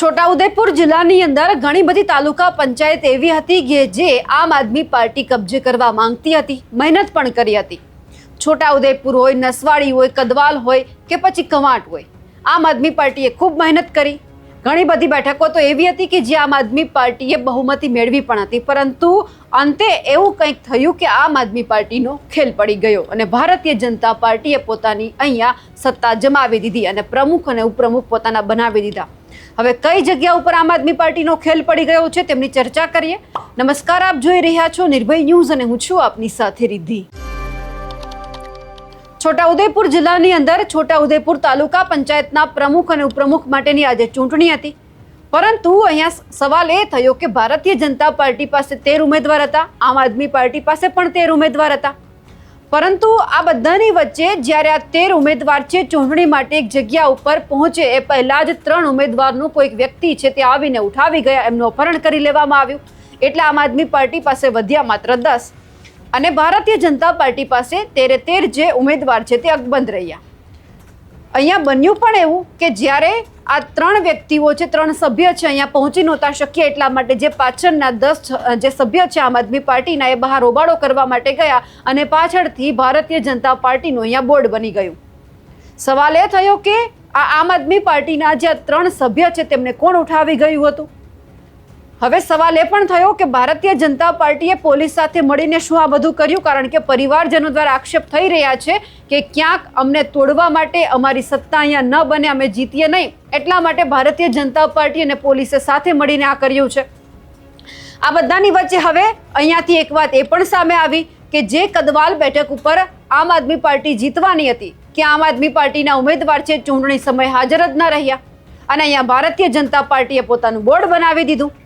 છોટાઉદેપુર જિલ્લાની અંદર ઘણી બધી તાલુકા પંચાયત એવી હતી કે જે આમ આદમી પાર્ટી કબજે કરવા માંગતી હતી, મહેનત પણ કરી હતી। છોટાઉદેપુર હોય, નસવાડી હોય, કદવાલ હોય કે પછી કવાંટ હોય, આમ આદમી પાર્ટીએ ખૂબ મહેનત કરી। ઘણી બધી બેઠકો તો એવી હતી કે જે આમ આદમી પાર્ટીએ બહુમતી મેળવી પણ હતી, પરંતુ અંતે એવું કંઈક થયું કે આમ આદમી પાર્ટીનો ખેલ પડી ગયો અને ભારતીય જનતા પાર્ટીએ પોતાની અહીંયા સત્તા જમાવી દીધી અને પ્રમુખ અને ઉપપ્રમુખ પોતાના બનાવી દીધા। હવે કઈ જગ્યા ઉપર આમ આદમી પાર્ટીનો ખેલ પડી ગયો છે તેમની ચર્ચા કરીએ। નમસ્કાર, આપ જોઈ રહ્યા છો નિર્ભય ન્યૂઝ અને હું છું આપની સાથે રિદ્ધિ। છોટાઉદેપુર જિલ્લાની અંદર છોટાઉદેપુર તાલુકા પંચાયતના પ્રમુખ અને ઉપપ્રમુખ માટેની આજે ચૂંટણી હતી, પરંતુ અહીંયા સવાલ એ થયો કે ભારતીય જનતા પાર્ટી પાસે 13 ઉમેદવાર હતા, આમ આદમી પાર્ટી પાસે પણ 13 ઉમેદવાર હતા, પરંતુ આ બધાની વચ્ચે જ્યારે આ 13 ઉમેદવાર છે ચૂંટણી માટે એક જગ્યા ઉપર પહોંચે એ પહેલા જ 3 ઉમેદવારનું કોઈક વ્યક્તિ છે તે આવીને ઉઠાવી ગયા, એમનું અપહરણ કરી લેવામાં આવ્યું। એટલે આમ આદમી પાર્ટી પાસે વધ્યા માત્ર 10 અને ભારતીય જનતા પાર્ટી પાસે 13 જે ઉમેદવાર છે તે અકબંધ રહ્યા। અહીંયા બન્યું પણ એવું કે જ્યારે આ 3 વ્યક્તિઓ છે, 3 સભ્ય છે, અહીંયા પહોંચી નહોતા શક્યા, એટલા માટે જે પાછળના 10 જે સભ્ય છે આમ આદમી પાર્ટીના એ બહાર હોબાળો કરવા માટે ગયા અને પાછળથી ભારતીય જનતા પાર્ટીનું અહીંયા બોર્ડ બની ગયું। સવાલ એ થયો કે આ આમ આદમી પાર્ટીના જે 3 સભ્ય છે તેમને કોણ ઉઠાવી ગયું હતું? હવે સવાલ એ પણ થયો કે ભારતીય જનતા પાર્ટીએ પોલીસ સાથે મળીને શું આ બધું કર્યું? કારણ કે પરિવારજનો દ્વારા આક્ષેપ થઈ રહ્યા છે કે ક્યાંક અમને તોડવા માટે, અમારી સત્તા અહીંયા ન બને, અમે જીતીએ નહીં, એટલા માટે ભારતીય જનતા પાર્ટી અને પોલીસે સાથે મળીને આ કર્યું છે। આ બધાની વચ્ચે હવે અહીંયાથી એક વાત એ પણ સામે આવી કે જે કદવાલ બેઠક ઉપર આમ આદમી પાર્ટી જીતવાની હતી કે આમ આદમી પાર્ટીના ઉમેદવાર છે ચૂંટણી સમયે હાજર જ ન રહ્યા અને અહીંયા ભારતીય જનતા પાર્ટીએ પોતાનું બોર્ડ બનાવી દીધું।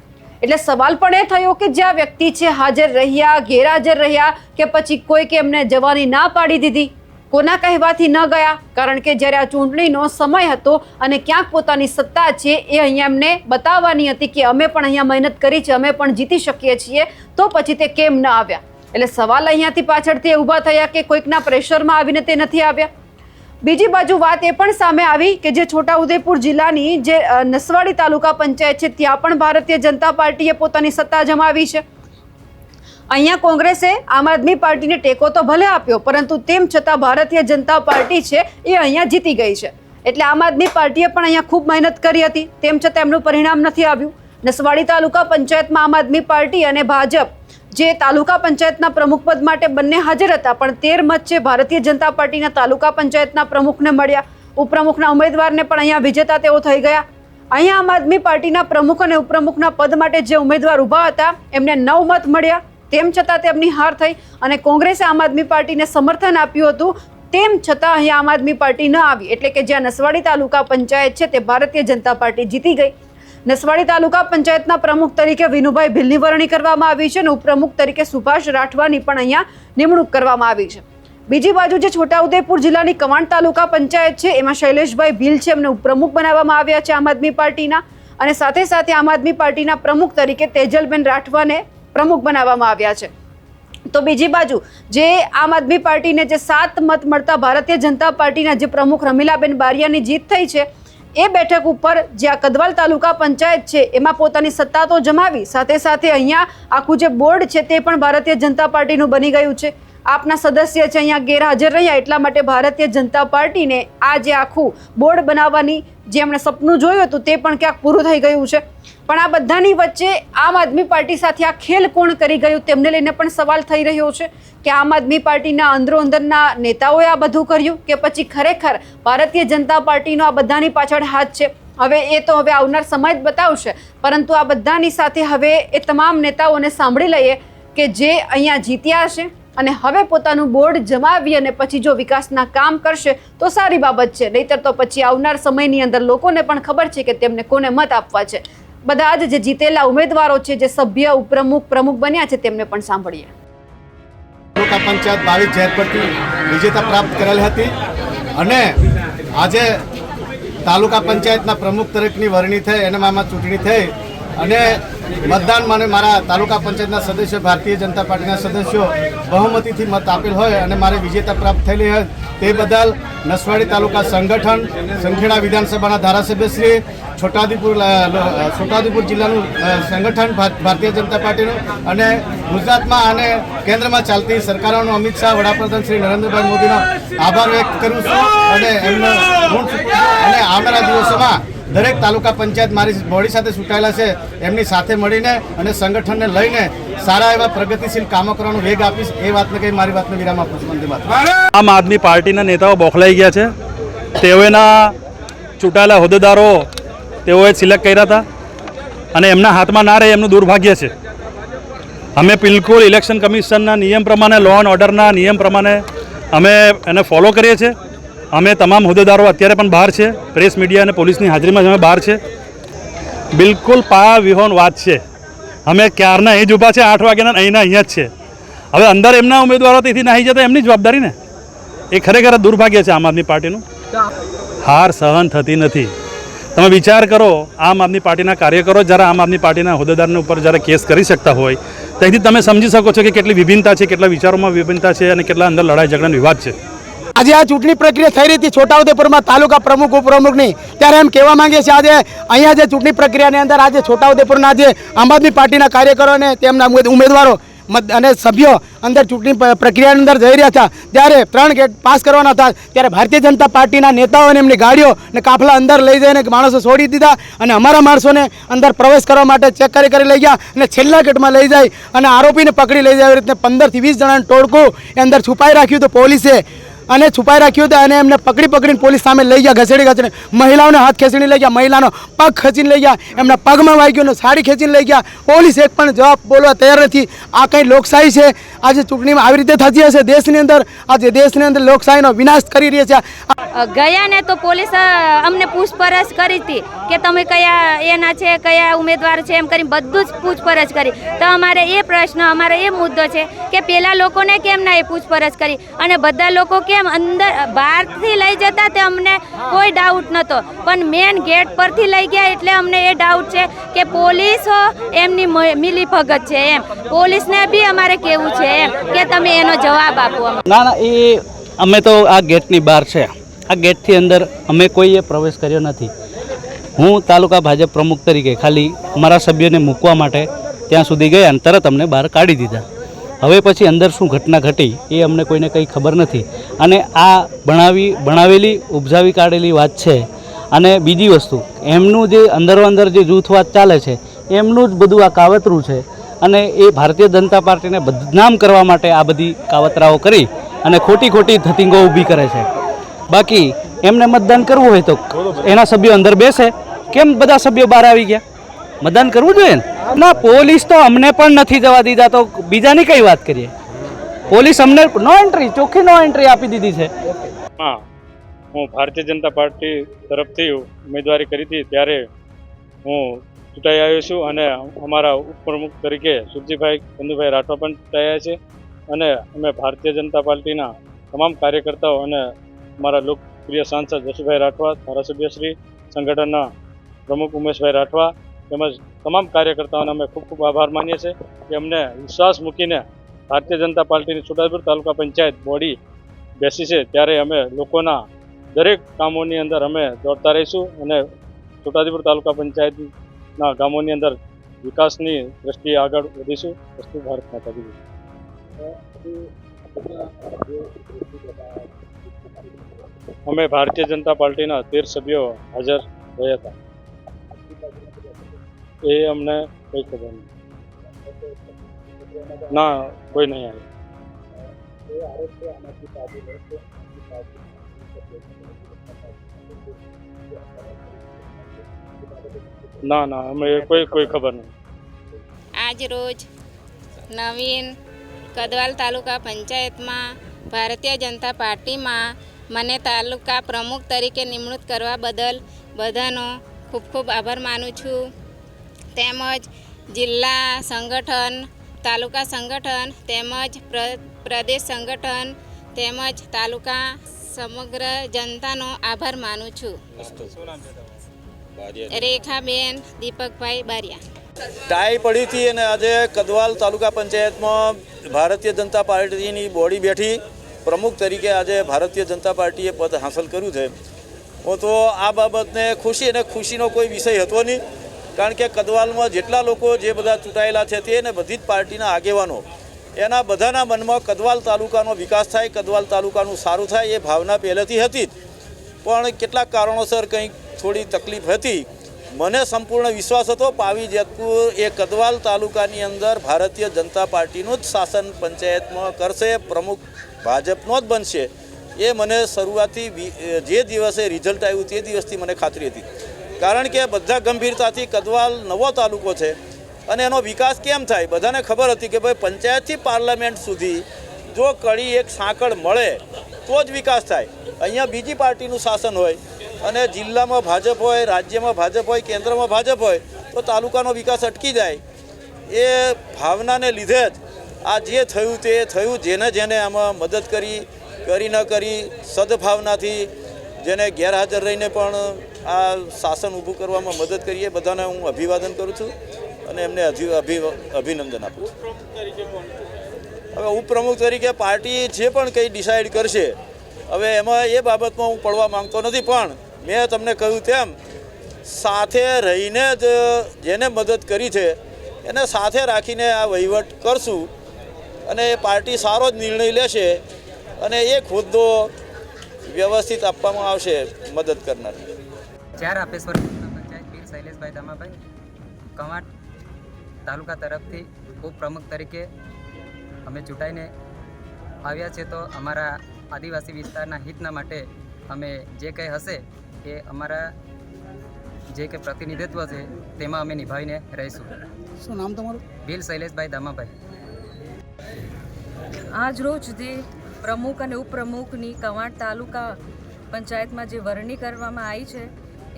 એટલે સવાલ પણ એ થયો કે જે આ વ્યક્તિ છે હાજર રહ્યા, ગેરહાજર રહ્યા કે પછી કોઈકે એમને જવાની ના પાડી દીધી, કોના કહેવાથી ન ગયા? કારણ કે જ્યારે આ ચૂંટણીનો સમય હતો અને ક્યાંક પોતાની સત્તા છે એ અહીંયા એમને બતાવવાની હતી કે અમે પણ અહીંયા મહેનત કરી છે, અમે પણ જીતી શકીએ છીએ, તો પછી તે કેમ ન આવ્યા? એટલે સવાલ અહીંયાથી પાછળથી ઊભા થયા કે કોઈકના પ્રેશરમાં આવીને તે નથી આવ્યા। બીજી બાજુ વાત એ પણ સામે આવી કે જે છોટાઉદેપુર જિલ્લાની જે નસવાડી તાલુકા પંચાયત છે ત્યાં પણ ભારતીય જનતા પાર્ટીએ પોતાની સત્તા જમાવી છે। અહીંયા કોંગ્રેસે આમ આદમી પાર્ટીને ટેકો તો ભલે આપ્યો, પરંતુ તેમ છતાં ભારતીય જનતા પાર્ટી છે એ અહીંયા જીતી ગઈ છે। એટલે આમ આદમી પાર્ટીએ પણ અહીંયા ખૂબ મહેનત કરી હતી, તેમ છતાં એમનું પરિણામ નથી આવ્યું। નસવાડી તાલુકા પંચાયતમાં આમ આદમી પાર્ટી અને ભાજપ જે તાલુકા પંચાયતના પ્રમુખ પદ માટે બંને હાજર હતા, પણ 13 મત છે ભારતીય જનતા પાર્ટીના તાલુકા પંચાયતના પ્રમુખને મળ્યા, ઉપપ્રમુખના ઉમેદવારને પણ અહીંયા વિજેતા તેઓ થઈ ગયા। અહીંયા આમ આદમી પાર્ટીના પ્રમુખ અને ઉપપ્રમુખના પદ માટે જે ઉમેદવાર ઊભા હતા એમને 9 મત મળ્યા, તેમ છતાં તેમની હાર થઈ અને કોંગ્રેસે આમ આદમી પાર્ટીને સમર્થન આપ્યું હતું, તેમ છતાં અહીંયા આમ આદમી પાર્ટી ન આવી। એટલે કે જ્યાં નસવાડી તાલુકા પંચાયત છે તે ભારતીય જનતા પાર્ટી જીતી ગઈ। નસવાડી તાલુકા પંચાયતના પ્રમુખ તરીકે વિનુભાઈ ભીલની વરણી કરવામાં આવી છે અને ઉપપ્રમુખ તરીકે સુભાષ રાઠવાની પણ અહીંયા નિમણૂક કરવામાં આવી છે। બીજી બાજુ જે છોટાઉદેપુર જિલ્લાની કવાંટ તાલુકા પંચાયત છે એમાં શૈલેષભાઈ ભીલ છે, એમને ઉપપ્રમુખ બનાવવામાં આવ્યા છે આમ આદમી પાર્ટીના, અને સાથે સાથે આમ આદમી પાર્ટીના પ્રમુખ તરીકે તેજલબેન રાઠવાને પ્રમુખ બનાવવામાં આવ્યા છે। તો બીજી બાજુ જે આમ આદમી પાર્ટીને જે 7 મત મળતા ભારતીય જનતા પાર્ટીના જે પ્રમુખ રમીલાબેન બારિયાની જીત થઈ છે એ બેઠક ઉપર જે આ કદવાલ તાલુકા પંચાયત છે એમાં પોતાની સત્તા તો જમાવી, સાથે સાથે અહીંયા આખું જે બોર્ડ છે તે પણ ભારતીય જનતા પાર્ટીનું બની ગયું છે। આપના સદસ્ય છે અહીંયા ગેરહાજર રહ્યા, એટલા માટે ભારતીય જનતા પાર્ટીને આ જે આખું બોર્ડ બનાવવાની જે એમણે સપનું જોયું હતું તે પણ ક્યાંક પૂરું થઈ ગયું છે। પણ આ બધાની વચ્ચે આમ આદમી પાર્ટી સાથે આ ખેલ કોણ કરી ગયું તેમને લઈને પણ સવાલ થઈ રહ્યો છે કે આમ આદમી પાર્ટીના અંદરોઅંદરના નેતાઓએ આ બધું કર્યું કે પછી ખરેખર ભારતીય જનતા પાર્ટીનો આ બધાની પાછળ હાથ છે? હવે એ તો હવે આવનાર સમય જ બતાવશે, પરંતુ આ બધાની સાથે હવે એ તમામ નેતાઓને સાંભળી લઈએ કે જે અહીંયા જીત્યા છે અને હવે પોતાનું બોર્ડ જમાવી અને પછી જો વિકાસના કામ કરશે તો સારી બાબત છે, નહીંતર તો પછી આવનાર સમયની અંદર લોકોને પણ ખબર છે કે તેમને કોને મત આપવા છે। બધા જ જે જીતેલા ઉમેદવારો છે, જે સભ્ય, ઉપપ્રમુખ, પ્રમુખ બન્યા છે તેમને પણ સાંભળીએ। તાલુકા પંચાયત 22 જાહેર પરથી વિજેતા પ્રાપ્ત કરેલ હતી અને આજે તાલુકા પંચાયતના પ્રમુખ તરીકેની વરણી થઈ અને આમાં ચૂંટણી થઈ અને મતદાન મને મારા તાલુકા પંચાયતના સદસ્યો ભારતીય જનતા પાર્ટીના સદસ્યો બહુમતીથી મત આપેલ હોય અને મારે વિજેતા પ્રાપ્ત થયેલી હોય તે બદલ નસવાડી તાલુકા સંગઠન, સંખેડા વિધાનસભાના ધારાસભ્યશ્રી, છોટાઉદેપુર જિલ્લાનું સંગઠન ભારતીય જનતા પાર્ટીનું અને ગુજરાતમાં અને કેન્દ્રમાં ચાલતી સરકારોનો અમિત શાહ, વડાપ્રધાન શ્રી નરેન્દ્રભાઈ મોદીનો આભાર વ્યક્ત કરું છું અને એમનો અને આવનારા દિવસોમાં દરેક તાલુકા પંચાયત મારી બોડી સાથે ચૂંટાયેલા છે એમની સાથે મળીને અને સંગઠનને લઈને સારા એવા પ્રગતિશીલ કામો કરવાનો વેગ આપીશ એ વાતને કહી મારી વાતને વિરામ આપું છું. વંદે માતરમ. આમ આદમી પાર્ટીના નેતાઓ બોખલાઈ ગયા છે. તેઓના ચૂંટાયેલા હોદ્દેદારો તેઓએ સિલેક્ટ કર્યા હતા અને એમના હાથમાં ના રહે એમનું દુર્ભાગ્ય છે. અમે બિલકુલ ઇલેક્શન કમિશનના નિયમ પ્રમાણે, લો એન્ડ ઓર્ડરના નિયમ પ્રમાણે અમે એને ફોલો કરીએ છીએ. અમે તમામ હોદ્દેદારો અત્યારે પણ બહાર છે, પ્રેસ મીડિયા અને પોલીસની હાજરીમાં જ અમે બહાર છે. બિલકુલ પાયા વિહોણ વાત છે. અમે ક્યારના અહીં જ ઊભા છે, 8 વાગ્યાના અહીંના અહીંયા જ છે. હવે અંદર એમના ઉમેદવારો તેથી નાહી જતા એમની જવાબદારી ને. એ ખરેખર દુર્ભાગ્ય છે આમ આદમી પાર્ટીનું. હાર સહન થતી નથી. તમે વિચાર કરો, આમ આદમી પાર્ટીના કાર્યકરો જ્યારે આમ આદમી પાર્ટીના હોદ્દેદારના ઉપર જ્યારે કેસ કરી શકતા હોય તેથી તમે સમજી શકો છો કે કેટલી વિભિન્નતા છે, કેટલા વિચારોમાં વિભિન્નતા છે અને કેટલા અંદર લડાઈ ઝઘડાનો વિવાદ છે. આજે આ ચૂંટણી પ્રક્રિયા થઈ રહી હતી છોટાઉદેપુરમાં તાલુકા પ્રમુખ, ઉપપ્રમુખની, ત્યારે એમ કહેવા માંગીએ છીએ આજે અહીંયા જે ચૂંટણી પ્રક્રિયાની અંદર આજે છોટાઉદેપુરના જે આમ આદમી પાર્ટીના કાર્યકરો અને તેમના ઉમેદવારો અને સભ્યો અંદર ચૂંટણી પ્રક્રિયાની અંદર જઈ રહ્યા હતા ત્યારે 3 ગેટ પાસ કરવાના હતા ત્યારે ભારતીય જનતા પાર્ટીના નેતાઓ અને એમની ગાડીઓ અને કાફલા અંદર લઈ જઈને માણસો છોડી દીધા અને અમારા માણસોને અંદર પ્રવેશ કરવા માટે ચેક કરી લઈ ગયા અને છેલ્લા ગેટમાં લઈ જાય અને આરોપીને પકડી લઈ જાય. એવી રીતે 15 થી 20 જણાનું ટોળકું એ અંદર છુપાઈ રાખ્યું હતું પોલીસે અને છુપાઈ રાખ્યું હતું અને એમને પકડીને પોલીસ સામે લઈ ગયા, ઘસેડી મહિલાઓને હાથ ખેંચીને લઈ ગયા, મહિલાનો પગ ખેંચીને લઈ ગયા, એમના પગમાં વાગ્યું અને સાડી ખેંચીને લઈ ગયા. પોલીસ એક પણ જવાબ બોલવા તૈયાર નથી. આ કંઈ લોકશાહી છે? આજે ચૂંટણીમાં આવી રીતે થતી હશે દેશની અંદર? આજે દેશની અંદર લોકશાહીનો વિનાશ કરી રહી છે. ગયા ને તો પોલીસ અમને પૂછપરછ કરી હતી કે તમે કયા એના છે, કયા ઉમેદવાર છે, એમ કરીને બધું જ પૂછપરછ કરી. તો અમારે એ પ્રશ્ન, અમારે એ મુદ્દો છે કે પેલા લોકોને કેમ ના એ પૂછપરછ કરી અને બધા લોકો કેમ અંદર બહારથી લઈ જતા તે અમને કોઈ ડાઉટ નહોતો, પણ મેન ગેટ પરથી લઈ ગયા એટલે અમને એ ડાઉટ છે કે પોલીસો એમની મિલીભગત છે. એમ પોલીસને બી અમારે કેવું છે એમ કે તમે એનો જવાબ આપો. ના, એ અમે તો આ ગેટની બહાર છે. આ ગેટથી અંદર અમે કોઈએ પ્રવેશ કર્યો નથી. હું તાલુકા ભાજપ પ્રમુખ તરીકે ખાલી અમારા સભ્યોને મૂકવા માટે ત્યાં સુધી ગયા અને તરત અમને બહાર કાઢી દીધા. હવે પછી અંદર શું ઘટના ઘટી એ અમને કોઈને કંઈ ખબર નથી અને આ ભણાવેલી ઉપજાવી કાઢેલી વાત છે. અને બીજી વસ્તુ, એમનું જે અંદરો અંદર જે જૂથવાદ ચાલે છે એમનું જ બધું આ કાવતરું છે અને એ ભારતીય જનતા પાર્ટીને બદનામ કરવા માટે આ બધી કાવતરાઓ કરી અને ખોટી ધતિંગો ઊભી કરે છે. બાકી એમને મતદાન કરવું હોય તો એના સભ્યો અંદર બેસે. કેમ બધા સભ્યો બહાર આવી ગયા? મતદાન કરવું જોઈએ ને. ના, પોલીસ તો અમને પણ નથી જવા દીધા તો બીજાની કઈ વાત કરીએ? પોલીસ અમને ચોખ્ખી નો એન્ટ્રી આપી દીધી છે. હા, હું ભારતીય જનતા પાર્ટી તરફથી ઉમેદવારી કરી હતી ત્યારે હું ચૂંટાઈ આવ્યો છું અને અમારા ઉપપ્રમુખ તરીકે સુરજીભાઈ કંદુભાઈ રાઠવા પણ ચૂંટાયા છે અને અમે ભારતીય જનતા પાર્ટીના તમામ કાર્યકર્તાઓ અને અમારા લોકપ્રિય સાંસદ જશુભાઈ રાઠવા, ધારાસભ્યશ્રી, સંગઠનના પ્રમુખ ઉમેશભાઈ રાઠવા તેમજ તમામ કાર્યકર્તાઓને અમે ખૂબ આભાર માનીએ છીએ કે અમને વિશ્વાસ મૂકીને ભારતીય જનતા પાર્ટીની છોટાઉદેપુર તાલુકા પંચાયત બોડી બેસી છે ત્યારે અમે લોકોના દરેક કામોની અંદર અમે દોડતા રહીશું અને છોટાઉદેપુર તાલુકા પંચાયતના ગામોની અંદર વિકાસની દ્રષ્ટિએ આગળ વધીશું. વસ્તુ ભારત માતા કી જય. અમે ભારતીય જનતા પાર્ટીના 13 સભ્યો હાજર રહ્યા હતા. એ અમને કોઈ ખબર નહીં. ના, કોઈ નહીં આવે. ના, અમે કોઈ ખબર નહીં. આજ રોજ નવીન કદવાલ તાલુકા પંચાયતમાં ભારતીય જનતા પાર્ટીમાં મને તાલુકા પ્રમુખ તરીકે નિમણૂક કરવા બદલ બધાનો ખૂબ આભાર માનું છું. તેમજ જિલ્લા સંગઠન, તાલુકા સંગઠન તેમજ પ્રદેશ સંગઠન તેમજ તાલુકા સમગ્ર જનતાનો આભાર માનું છું. રેખાબેન દીપકભાઈ બારિયા. ટાઈ પડી હતી અને આજે કદવાલ તાલુકા પંચાયતમાં ભારતીય જનતા પાર્ટીની બોડી બેઠી પ્રમુખ તરીકે આજે ભારતીય જનતા પાર્ટીએ પદ હાંસલ કર્યું છે. હું તો આ બાબતને ખુશી અને ખુશીનો કોઈ વિષય હતો નહીં, કારણ કે કદવાલમાં જેટલા લોકો જે બધા ચૂંટાયેલા છે તે અને બધી જ પાર્ટીના આગેવાનો એના બધાના મનમાં કદવાલ તાલુકાનો વિકાસ થાય, કદવાલ તાલુકાનું સારું થાય એ ભાવના પહેલેથી હતી જ. પણ કેટલાક કારણોસર કંઈક થોડી તકલીફ હતી. મને સંપૂર્ણ વિશ્વાસ હતો પાવી જેતપુર એ કદવાલ તાલુકાની અંદર ભારતીય જનતા પાર્ટીનું જ શાસન પંચાયતમાં કરશે, પ્રમુખ ભાજપનો જ બનશે. એ મને શરૂઆતથી જે દિવસે રિઝલ્ટ આવ્યું તે દિવસથી મને ખાતરી હતી, કારણ કે બધા ગંભીરતાથી કદવાલ નવો તાલુકો છે અને એનો વિકાસ કેમ થાય બધાને ખબર હતી કે ભાઈ પંચાયતથી પાર્લામેન્ટ સુધી જો કડી એક સાંકળ મળે તો જ વિકાસ થાય. અહીંયા બીજી પાર્ટીનું શાસન હોય અને જિલ્લામાં ભાજપ હોય, રાજ્યમાં ભાજપ હોય, કેન્દ્રમાં ભાજપ હોય તો તાલુકાનો વિકાસ અટકી જાય. એ ભાવનાને લીધે જ આ જે થયું તે થયું. જેને આમાં મદદ કરી ન કરી સદભાવનાથી જેને ગેરહાજર રહીને પણ આ શાસન ઊભું કરવામાં મદદ કરી એ બધાને હું અભિવાદન કરું છું અને એમને અભિનંદન આપું છું. હવે ઉપપ્રમુખ તરીકે પાર્ટી જે પણ કંઈ ડિસાઇડ કરશે હવે એમાં એ બાબતમાં હું પડવા માંગતો નથી, પણ મેં તમને કહ્યું તેમ સાથે રહીને જ જેને મદદ કરી છે એને સાથે રાખીને આ વહીવટ કરશું અને એ પાર્ટી સારો જ નિર્ણય લેશે અને એક હોદ્દો વ્યવસ્થિત આપવામાં આવશે મદદ કરનાર. ચાર આપેશ્વર પંચાયત બીર શૈલેષભાઈ દામાભાઈ કવાંટ તાલુકા તરફથી ઉપપ્રમુખ તરીકે અમે ચૂંટાઈને આવ્યા છે. તો અમારા આદિવાસી વિસ્તારના હિતના માટે અમે જે કંઈ હશે એ અમારા જે કંઈ પ્રતિનિધિત્વ છે તેમાં અમે નિભાવીને રહીશું. શું નામ તમારું? બીર શૈલેષભાઈ દામાભાઈ. આજ રોજ જે પ્રમુખ અને ઉપપ્રમુખની કવાંટ તાલુકા પંચાયતમાં જે વરણી કરવામાં આવી છે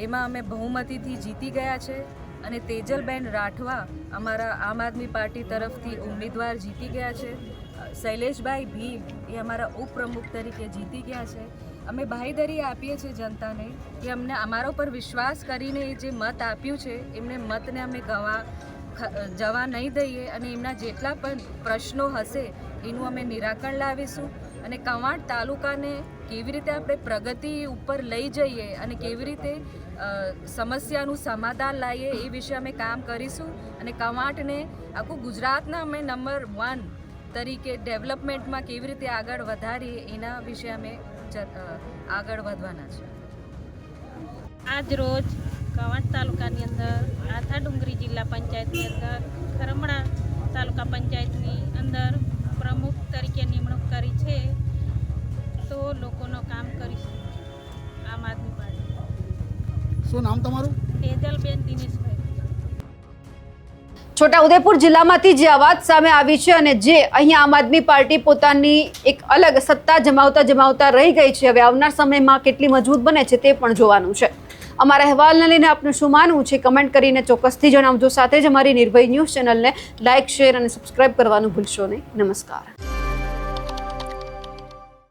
એમાં અમે બહુમતીથી જીતી ગયા છે અને તેજલબેન રાઠવા અમારા આમ આદમી પાર્ટી તરફથી ઉમેદવાર જીતી ગયા છે. શૈલેષભાઈ ભીલ એ અમારા ઉપપ્રમુખ તરીકે જીતી ગયા છે. અમે બાંહેધરી આપીએ છીએ જનતાને કે અમને અમારા ઉપર વિશ્વાસ કરીને જે મત આપ્યું છે એમને મતને અમે જવા નહીં દઈએ અને એમના જેટલા પણ પ્રશ્નો હશે એનું અમે નિરાકરણ લાવીશું અને કવાંટ તાલુકાને કેવી રીતે આપણે પ્રગતિ ઉપર લઈ જઈએ અને કેવી રીતે સમસ્યાનું સમાધાન લાવીએ એ વિશે અમે કામ કરીશું અને કવાંટને આખું ગુજરાતના અમે નંબર 1 તરીકે ડેવલપમેન્ટમાં કેવી રીતે આગળ વધારીએ એના વિશે અમે આગળ વધવાના છે. આજ રોજ કવાંટ તાલુકાની અંદર આથા ડુંગરી જિલ્લા પંચાયતની અંદર ખરમણા તાલુકા પંચાયતની અંદર પ્રમુખ તરીકે નિમણૂક કરી છે. તો લોકોનો કામ કરીશું આમ આદમી પાર્ટી. શું નામ તમારું? તેજલબેન દિનેશભાઈ. છોટાઉદેપુર જિલ્લામાંથી જે આ વાત સામે આવી છે અને જે અહીંયા આમ આદમી પાર્ટી પોતાની એક અલગ સત્તા જમાવતા રહી ગઈ છે, હવે આવનાર સમયમાં કેટલી મજબૂત બને છે તે પણ જોવાનું છે. અમારા અહેવાલને લઈને આપનું શું માનવું છે કમેન્ટ કરીને ચોક્કસથી જણાવજો. સાથે જ અમારી નિર્ભય ન્યૂઝ ચેનલને લાઇક, શેર અને સબસ્ક્રાઇબ કરવાનું ભૂલશો નહીં. નમસ્કાર.